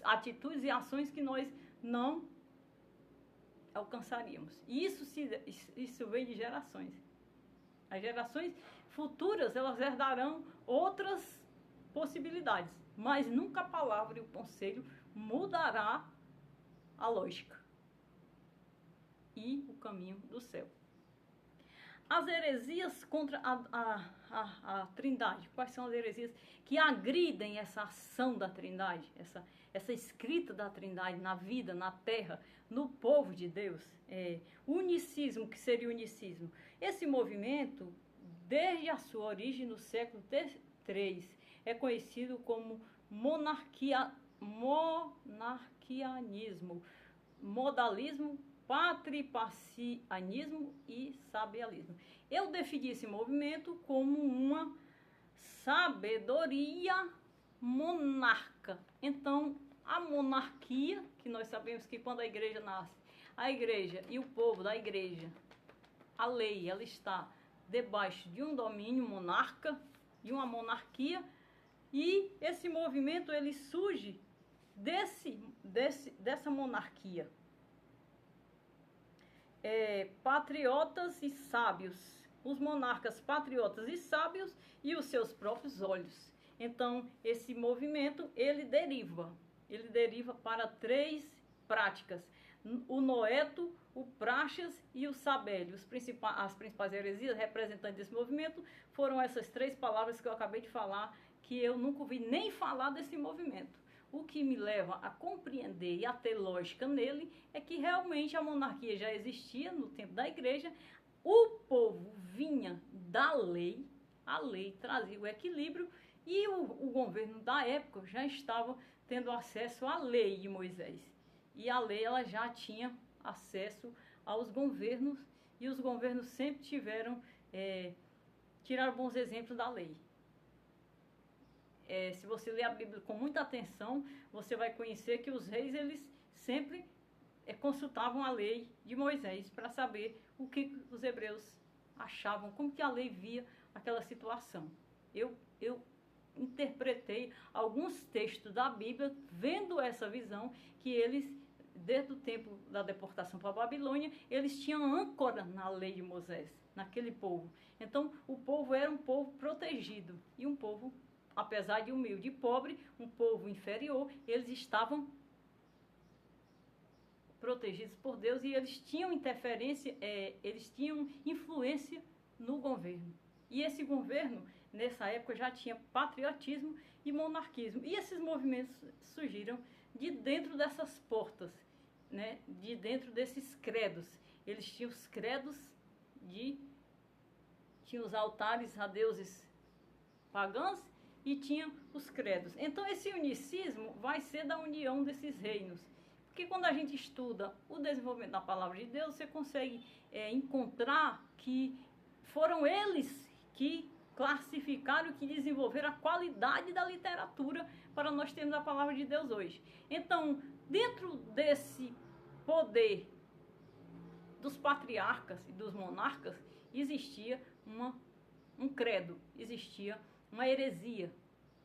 S1: atitudes e ações que nós não alcançaríamos. E isso vem de gerações. As gerações futuras, elas herdarão outras possibilidades, mas nunca a palavra e o conselho mudará a lógica e o caminho do céu. As heresias contra a Trindade. Quais são as heresias que agridem essa ação da Trindade, essa escrita da Trindade na vida, na terra, no povo de Deus? Unicismo, que seria o unicismo? Esse movimento, desde a sua origem no século III, é conhecido como monarquianismo, modalismo, patripacianismo e sabialismo. Eu defini esse movimento como uma sabedoria monarca. Então, a monarquia, que nós sabemos que quando a igreja nasce, a igreja e o povo da igreja, a lei, ela está debaixo de um domínio monarca, de uma monarquia, e esse movimento ele surge dessa monarquia. Patriotas e sábios, os monarcas patriotas e sábios e os seus próprios olhos. Então, esse movimento, ele deriva para 3 práticas: o noeto, o praxis e o sabélio. As principais heresias representantes desse movimento foram essas 3 palavras que eu acabei de falar, que eu nunca ouvi nem falar desse movimento. O que me leva a compreender e a ter lógica nele é que realmente a monarquia já existia no tempo da igreja, o povo vinha da lei, a lei trazia o equilíbrio e o governo da época já estava tendo acesso à lei de Moisés. E a lei ela já tinha acesso aos governos e os governos sempre tiraram bons exemplos da lei. Se você ler a Bíblia com muita atenção, você vai conhecer que os reis, eles sempre consultavam a lei de Moisés para saber o que os hebreus achavam, como que a lei via aquela situação. Eu interpretei alguns textos da Bíblia, vendo essa visão, que eles, desde o tempo da deportação para a Babilônia, eles tinham âncora na lei de Moisés, naquele povo. Então, o povo era um povo protegido e um povo, apesar de humilde e pobre, um povo inferior, eles estavam protegidos por Deus e eles tinham interferência, eles tinham influência no governo. E esse governo, nessa época, já tinha patriotismo e monarquismo. E esses movimentos surgiram de dentro dessas portas, né? De dentro desses credos. Eles tinham os credos, tinham os altares a deuses pagãos, e tinha os credos. Então, esse unicismo vai ser da união desses reinos, Porque quando a gente estuda o desenvolvimento da palavra de Deus, você consegue encontrar que foram eles que classificaram, que desenvolveram a qualidade da literatura para nós termos a palavra de Deus hoje. Então, dentro desse poder dos patriarcas e dos monarcas, existia um credo, existia uma heresia,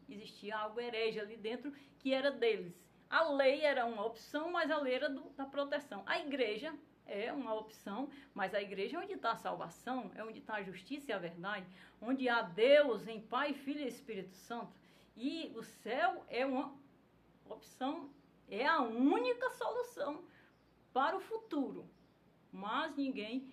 S1: existia algo herege ali dentro que era deles. A lei era uma opção, mas a lei era da proteção. A igreja é uma opção, mas a igreja é onde está a salvação, é onde está a justiça e a verdade, onde há Deus em Pai, Filho e Espírito Santo. E o céu é uma opção, é a única solução para o futuro. Mas ninguém,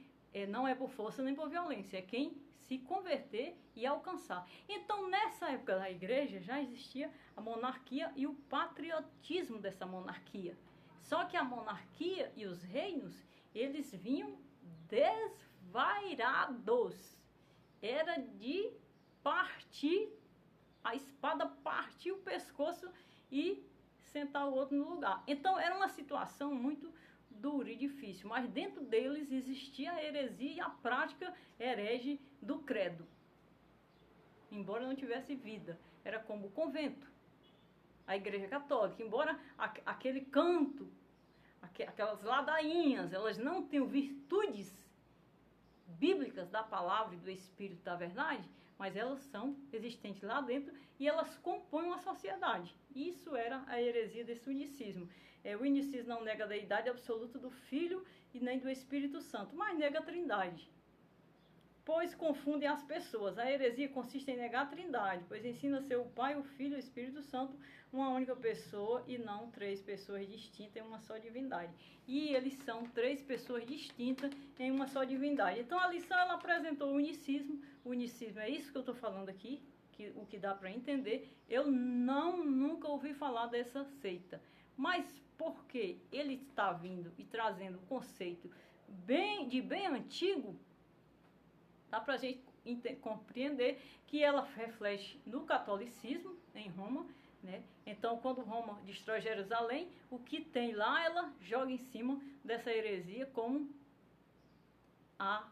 S1: não é por força nem por violência, é quem se converter e alcançar. Então, nessa época da igreja, já existia a monarquia e o patriotismo dessa monarquia. Só que a monarquia e os reinos, eles vinham desvairados. Era de partir, a espada partir o pescoço e sentar o outro no lugar. Então, era uma situação muito dura e difícil, mas dentro deles existia a heresia e a prática herege do credo. Embora não tivesse vida, era como o convento, a igreja católica, embora aquele canto, aquelas ladainhas, elas não tenham virtudes bíblicas da palavra e do Espírito da verdade, mas elas são existentes lá dentro e elas compõem uma sociedade. Isso era a heresia desse unicismo. O unicismo não nega a deidade absoluta do Filho e nem do Espírito Santo, mas nega a trindade, pois confundem as pessoas. A heresia consiste em negar a trindade, pois ensina a ser o Pai, o Filho e o Espírito Santo uma única pessoa e não três pessoas distintas em uma só divindade. E eles são três pessoas distintas em uma só divindade. Então a lição ela apresentou o unicismo. O unicismo é isso que eu estou falando aqui, o que dá para entender. Eu nunca ouvi falar dessa seita. Mas porque ele está vindo e trazendo um conceito bem antigo, dá para a gente compreender que ela reflete no catolicismo em Roma, né? Então, quando Roma destrói Jerusalém, o que tem lá, ela joga em cima dessa heresia como a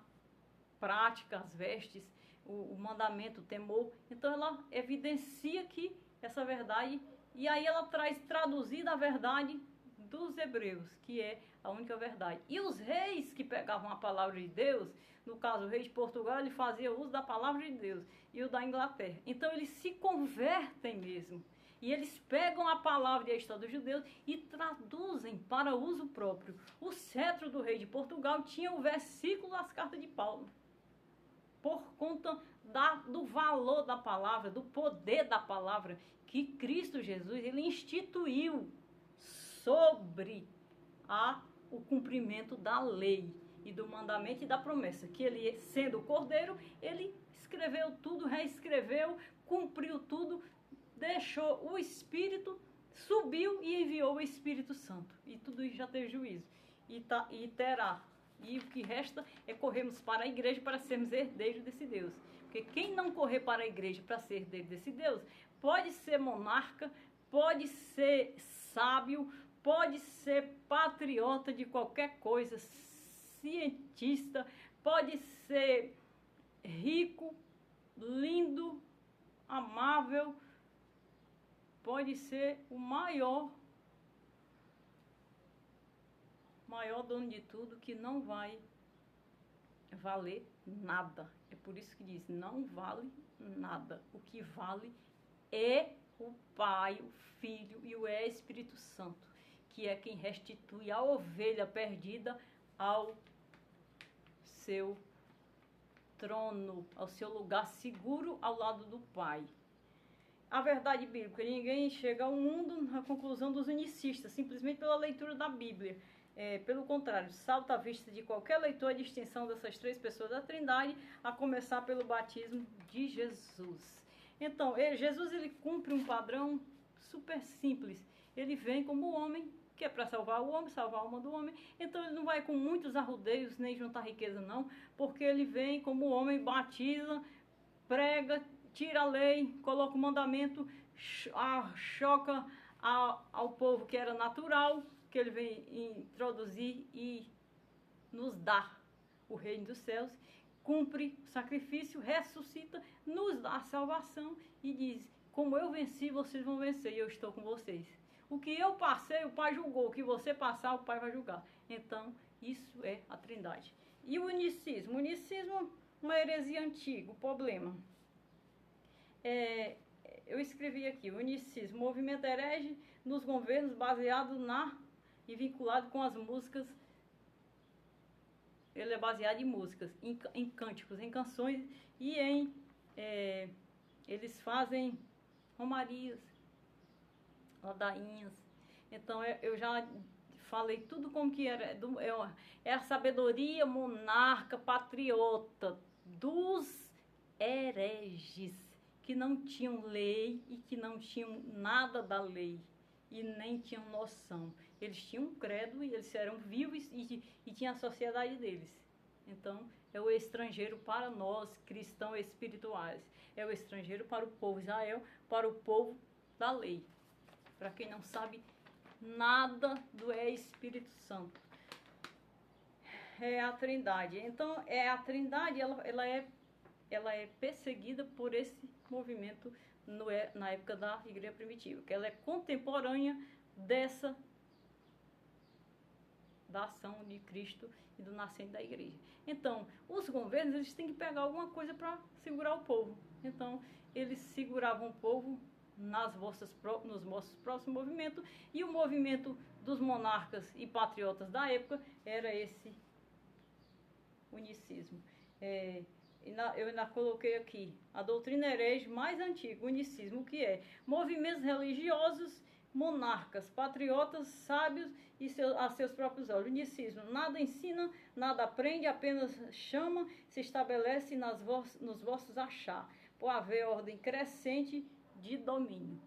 S1: prática, as vestes, o mandamento, o temor. Então, ela evidencia que essa verdade, e aí ela traz traduzida a verdade dos hebreus, que é a única verdade. E os reis que pegavam a palavra de Deus, no caso o rei de Portugal, ele fazia uso da palavra de Deus, e o da Inglaterra. Então eles se convertem mesmo, e eles pegam a palavra e a história dos judeus e traduzem para uso próprio. O cetro do rei de Portugal tinha o versículo das cartas de Paulo, por conta do valor da palavra, do poder da palavra, que Cristo Jesus ele instituiu sobre o cumprimento da lei e do mandamento e da promessa, que ele, sendo o Cordeiro, ele escreveu tudo, reescreveu, cumpriu tudo, deixou o Espírito, subiu e enviou o Espírito Santo. E tudo isso já teve juízo. E terá. E o que resta é corrermos para a igreja para sermos herdeiros desse Deus. Porque quem não correr para a igreja para ser herdeiro desse Deus, pode ser monarca, pode ser sábio, pode ser patriota de qualquer coisa, cientista, pode ser rico, lindo, amável, pode ser o maior dono de tudo, que não vai valer nada. É por isso que diz, não vale nada. O que vale é o Pai, o Filho e o Espírito Santo, que é quem restitui a ovelha perdida ao seu trono, ao seu lugar seguro ao lado do Pai. A verdade bíblica, ninguém chega ao mundo na conclusão dos unicistas, simplesmente pela leitura da Bíblia. Pelo contrário, salta à vista de qualquer leitor a distinção dessas três pessoas da Trindade, a começar pelo batismo de Jesus. Então, Jesus ele cumpre um padrão super simples. Ele vem como homem, que é para salvar o homem, salvar a alma do homem. Então, ele não vai com muitos arrudeios, nem juntar riqueza, não, porque ele vem como homem, batiza, prega, tira a lei, coloca o mandamento, choca ao povo que era natural, que ele vem introduzir e nos dá o reino dos céus, cumpre o sacrifício, ressuscita, nos dá a salvação e diz: como eu venci, vocês vão vencer e eu estou com vocês. O que eu passei, o Pai julgou. O que você passar, o Pai vai julgar. Então, isso é a Trindade. E o unicismo? O unicismo é uma heresia antiga. O problema eu escrevi aqui: o unicismo, movimento herege nos governos baseado e vinculado com as músicas. Ele é baseado em músicas, em cânticos, em canções e eles fazem romarias, ladainhas. Então eu já falei tudo como que era. É a sabedoria monarca, patriota dos hereges, que não tinham lei e que não tinham nada da lei e nem tinham noção. Eles tinham um credo e eles eram vivos e tinha a sociedade deles. Então, é o estrangeiro para nós, cristãos espirituais. É o estrangeiro para o povo Israel, para o povo da lei. Para quem não sabe nada do Espírito Santo. É a Trindade. Então, a Trindade, ela é perseguida por esse movimento na época da Igreja Primitiva, que ela é contemporânea da ação de Cristo e do nascente da igreja. Então, os governos, eles têm que pegar alguma coisa para segurar o povo. Então, eles seguravam o povo nos vossos próximos movimentos, e o movimento dos monarcas e patriotas da época era esse unicismo. Eu ainda coloquei aqui a doutrina herege mais antiga, o unicismo, que é movimentos religiosos, monarcas, patriotas, sábios e a seus próprios olhos. O unicismo nada ensina, nada aprende, apenas chama, se estabelece nos vossos achar, por haver ordem crescente de domínio.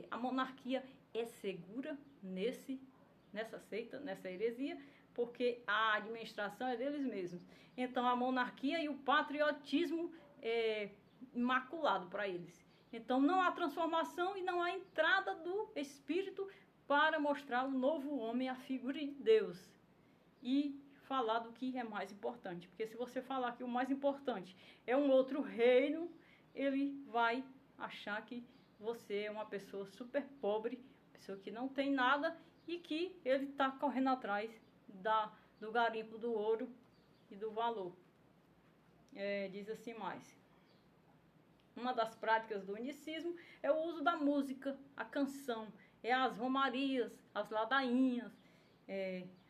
S1: A monarquia é segura nessa seita, nessa heresia, porque a administração é deles mesmos. Então, a monarquia e o patriotismo é imaculado para eles. Então, não há transformação e não há entrada do Espírito para mostrar o novo homem, a figura de Deus. E falar do que é mais importante. Porque se você falar que o mais importante é um outro reino, ele vai achar que você é uma pessoa super pobre, pessoa que não tem nada e que ele está correndo atrás do garimpo do ouro e do valor. Diz assim mais: uma das práticas do unicismo é o uso da música, a canção, as romarias, as ladainhas,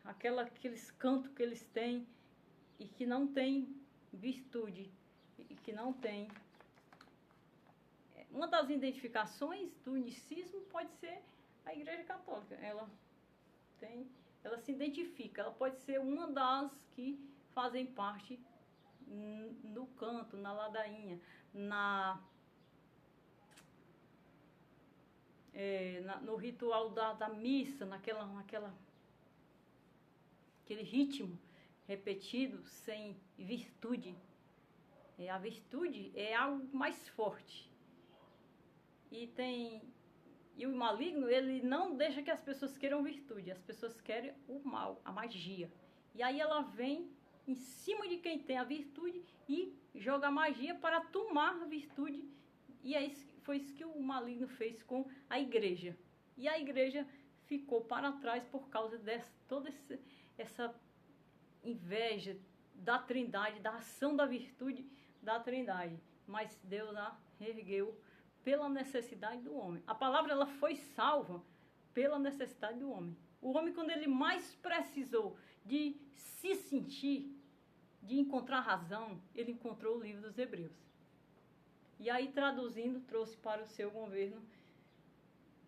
S1: aqueles cantos que eles têm e que não tem virtude, e que não tem. Uma das identificações do unicismo pode ser a Igreja Católica. Ela se identifica, ela pode ser uma das que fazem parte no canto, na ladainha, no ritual da missa, aquele ritmo repetido sem virtude. A virtude é algo mais forte. E o maligno, ele não deixa que as pessoas queiram virtude, as pessoas querem o mal, a magia. E aí ela vem em cima de quem tem a virtude e joga a magia para tomar a virtude. E foi isso que o maligno fez com a igreja. E a igreja ficou para trás por causa toda essa inveja da Trindade, da ação da virtude da Trindade. Mas Deus a reergueu pela necessidade do homem. A palavra, ela foi salva pela necessidade do homem. O homem, quando ele mais precisou de se sentir, de encontrar razão, ele encontrou o livro dos Hebreus. E aí, traduzindo, trouxe para o seu governo.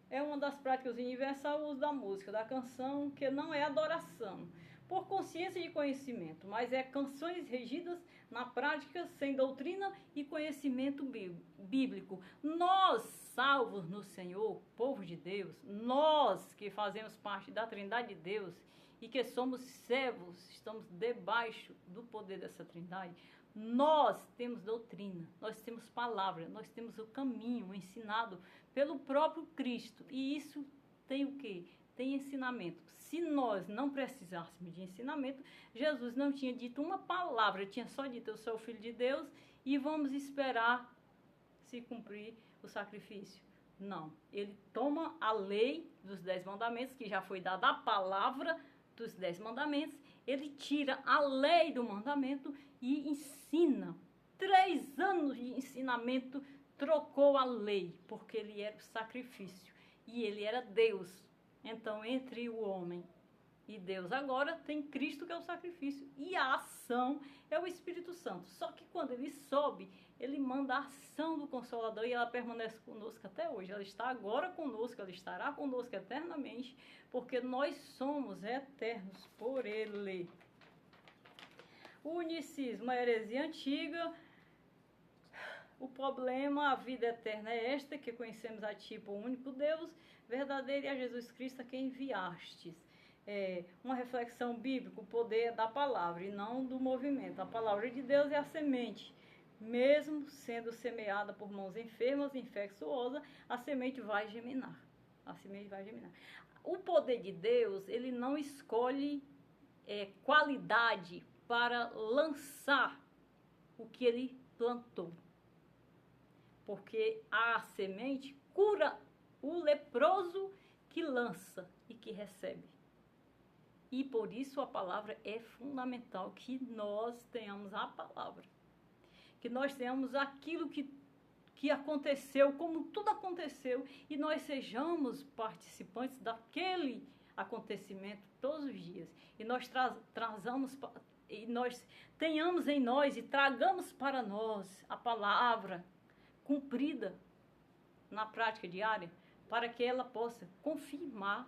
S1: É uma das práticas universais o uso da música, da canção, que não é adoração, por consciência de conhecimento, mas é canções regidas na prática, sem doutrina e conhecimento bíblico. Nós, salvos no Senhor, povo de Deus, nós que fazemos parte da Trindade de Deus e que somos servos, estamos debaixo do poder dessa Trindade, nós temos doutrina, nós temos palavra, nós temos o caminho ensinado pelo próprio Cristo. E isso tem o quê? tem ensinamento. Se nós não precisássemos de ensinamento, Jesus não tinha dito uma palavra, ele tinha só dito: eu sou o Filho de Deus e vamos esperar se cumprir o sacrifício. Não, ele toma a lei dos 10 mandamentos, que já foi dada a palavra dos 10 mandamentos, ele tira a lei do mandamento e ensina. 3 anos de ensinamento, trocou a lei, porque ele era o sacrifício e ele era Deus. Então, entre o homem e Deus agora tem Cristo, que é o sacrifício, e a ação é o Espírito Santo. Só que quando ele sobe, ele manda a ação do Consolador e ela permanece conosco até hoje. Ela está agora conosco, ela estará conosco eternamente, porque nós somos eternos por ele. O unicismo é heresia antiga. O problema, a vida eterna é esta, que conhecemos a ti, o único Deus verdadeiro, e a Jesus Cristo a quem enviastes. Uma reflexão bíblica: o poder é da palavra e não do movimento. A palavra de Deus é a semente. Mesmo sendo semeada por mãos enfermas, infecciosas, a semente vai germinar. A semente vai germinar. O poder de Deus, ele não escolhe qualidade para lançar o que ele plantou. Porque a semente cura o leproso que lança e que recebe. E por isso a palavra é fundamental, que nós tenhamos a palavra. Que nós tenhamos aquilo que aconteceu, como tudo aconteceu, e nós sejamos participantes daquele acontecimento todos os dias. E nós e nós tenhamos em nós e tragamos para nós a palavra cumprida na prática diária, para que ela possa confirmar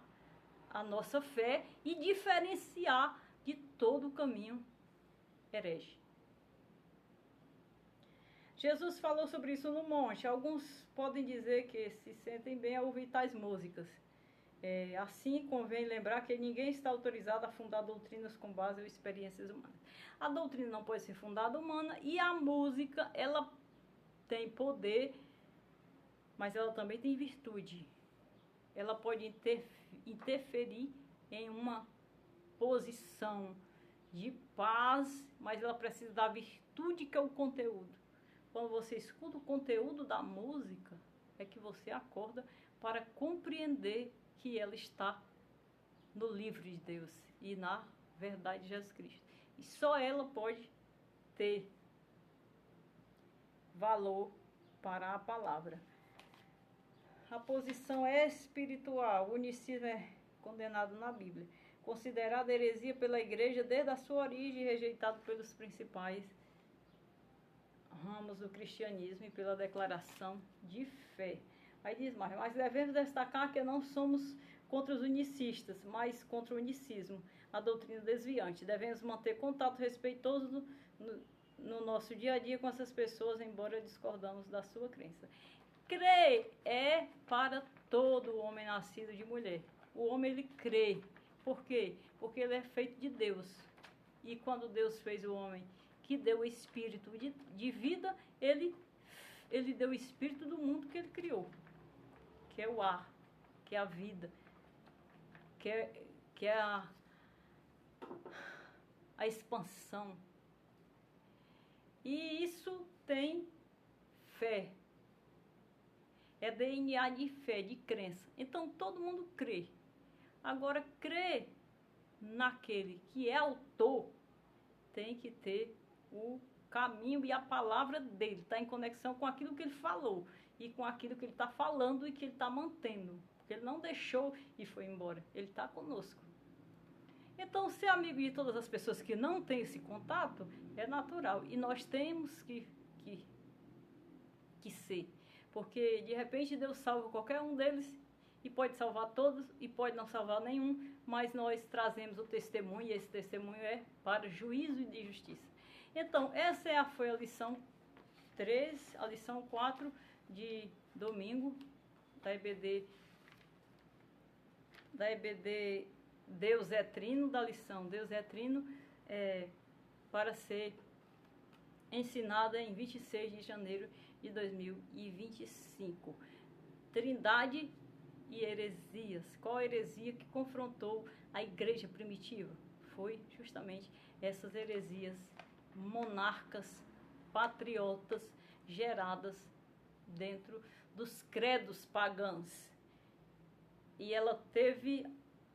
S1: a nossa fé e diferenciar de todo o caminho herege. Jesus falou sobre isso no monte. Alguns podem dizer que se sentem bem ao ouvir tais músicas. Assim, convém lembrar que ninguém está autorizado a fundar doutrinas com base em experiências humanas. A doutrina não pode ser fundada humana, e a música, ela tem poder, mas ela também tem virtude. Ela pode interferir em uma posição de paz, mas ela precisa da virtude, que é o conteúdo. Quando você escuta o conteúdo da música, é que você acorda para compreender que ela está no livro de Deus e na verdade de Jesus Cristo. E só ela pode ter valor para a palavra. A posição espiritual, o unicismo é condenado na Bíblia, considerado heresia pela igreja desde a sua origem, rejeitado pelos principais ramos do cristianismo e pela declaração de fé. Aí diz mais, mas devemos destacar que não somos contra os unicistas, mas contra o unicismo, a doutrina desviante. Devemos manter contato respeitoso no nosso dia a dia com essas pessoas, embora discordamos da sua crença. Crer é para todo homem nascido de mulher. O homem, ele crê. Por quê? Porque ele é feito de Deus. E quando Deus fez o homem, que deu o espírito de vida, ele deu o espírito do mundo que ele criou, que é o ar, que é a vida, que é a expansão. E isso tem fé. É DNA de fé, de crença. Então todo mundo crê. Agora, crer naquele que é autor tem que ter o caminho e a palavra dele. Está em conexão com aquilo que ele falou e com aquilo que ele está falando e que ele está mantendo. Porque ele não deixou e foi embora. Ele está conosco. Então, ser amigo de todas as pessoas que não têm esse contato é natural. E nós temos que ser. Porque, de repente, Deus salva qualquer um deles e pode salvar todos e pode não salvar nenhum, mas nós trazemos o testemunho e esse testemunho é para juízo e de justiça. Então, essa foi a lição 3, a lição 4 de domingo da EBD Deus é Trino, da lição Deus é Trino, para ser ensinada em 26 de janeiro de 2025. Trindade e heresias. Qual a heresia que confrontou a igreja primitiva? Foi justamente essas heresias monarcas, patriotas, geradas dentro dos credos pagãos. E ela teve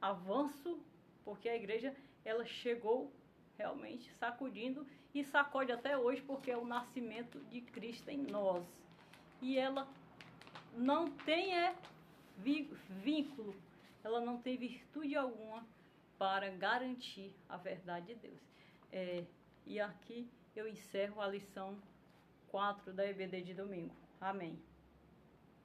S1: avanço, porque a igreja ela chegou realmente sacudindo e sacode até hoje, porque é o nascimento de Cristo em nós. E ela não tem vínculo, ela não tem virtude alguma para garantir a verdade de Deus. E aqui eu encerro a lição 4 da EBD de domingo. Amém.